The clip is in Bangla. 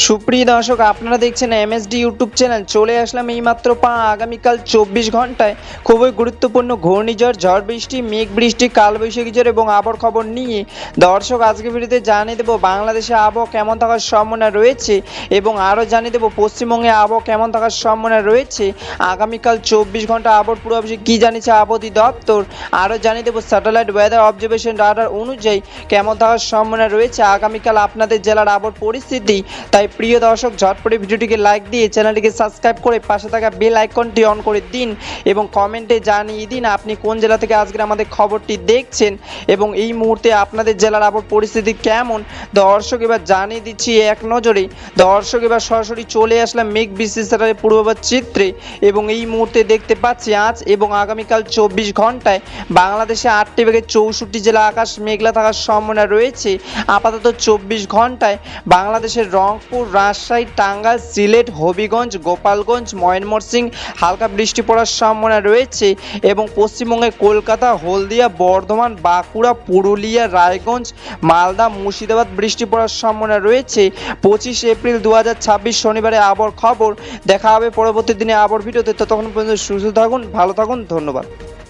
সুপ্রিয় দর্শক, আপনারা দেখছেন এমএসডি ইউটিউব চ্যানেল। চলে আসলাম এইমাত্র আগামীকাল 24 ঘন্টায় খুবই গুরুত্বপূর্ণ ঘূর্ণিঝড়, ঝড় বৃষ্টি, মেঘ বৃষ্টি, কালবৈশাখী ঝড় এবং আবহাওয়ার খবর নিয়ে। দর্শক, আজকে ভিডিওতে জানিয়ে দেবো বাংলাদেশে আবহাওয়া কেমন থাকার সম্ভাবনা রয়েছে এবং আরও জানিয়ে দেবো পশ্চিমবঙ্গে আবহাওয়া কেমন থাকার সম্ভাবনা রয়েছে। আগামীকাল 24 ঘন্টা আবহাওয়ার পূর্বাভাসে কী জানিয়েছে আবহাওয়া দপ্তর। আরও জানিয়ে দেবো স্যাটেলাইট ওয়েদার অবজারভেশন রাডার অনুযায়ী কেমন থাকার সম্ভাবনা রয়েছে আগামীকাল আপনাদের জেলার আবহাওয়ার পরিস্থিতি। তাই প্রিয় দর্শক, ঝটপট ভিডিওটিকে লাইক দিয়ে চ্যানেলটিকে সাবস্ক্রাইব করে পাশে থাকা বেল আইকনটি অন করে দিন এবং কমেন্টে জানিয়ে দিন আপনি কোন জেলা থেকে আজকের আমাদের খবরটি দেখছেন এবং এই মুহূর্তে আপনাদের জেলার আবহাওয়ার পরিস্থিতি কেমন। দর্শক, এবার জানিয়ে দিচ্ছি এক নজরে। দর্শক, এবার সরাসরি চলে আসলাম মেঘ বিশ্লেষণের পূর্বাভাস চিত্রে এবং এই মুহূর্তে দেখতে পাচ্ছি আজ এবং আগামীকাল 24 ঘন্টায় বাংলাদেশে 8টি থেকে 64 জেলা আকাশ মেঘলা থাকার সম্ভাবনা রয়েছে। আপাতত 24 ঘন্টায় বাংলাদেশের রংপুর, রাজশাহী, টাঙ্গাইল, সিলেট, হবিগঞ্জ, গোপালগঞ্জ, ময়মনসিংহ হালকা বৃষ্টি পড়ার সম্ভাবনা রয়েছে এবং পশ্চিমবঙ্গে কলকাতা, হলদিয়া, বর্ধমান, বাঁকুড়া, পুরুলিয়া, রায়গঞ্জ, মালদা, মুর্শিদাবাদ বৃষ্টি পড়ার সম্ভাবনা রয়েছে। 25 এপ্রিল 2026 শনিবারে আবহাওয়ার খবর। দেখা হবে পরবর্তী দিনে আবহাওয়ার ভিডিওতে। ততক্ষণ পর্যন্ত সুস্থ থাকুন, ভালো থাকুন, ধন্যবাদ।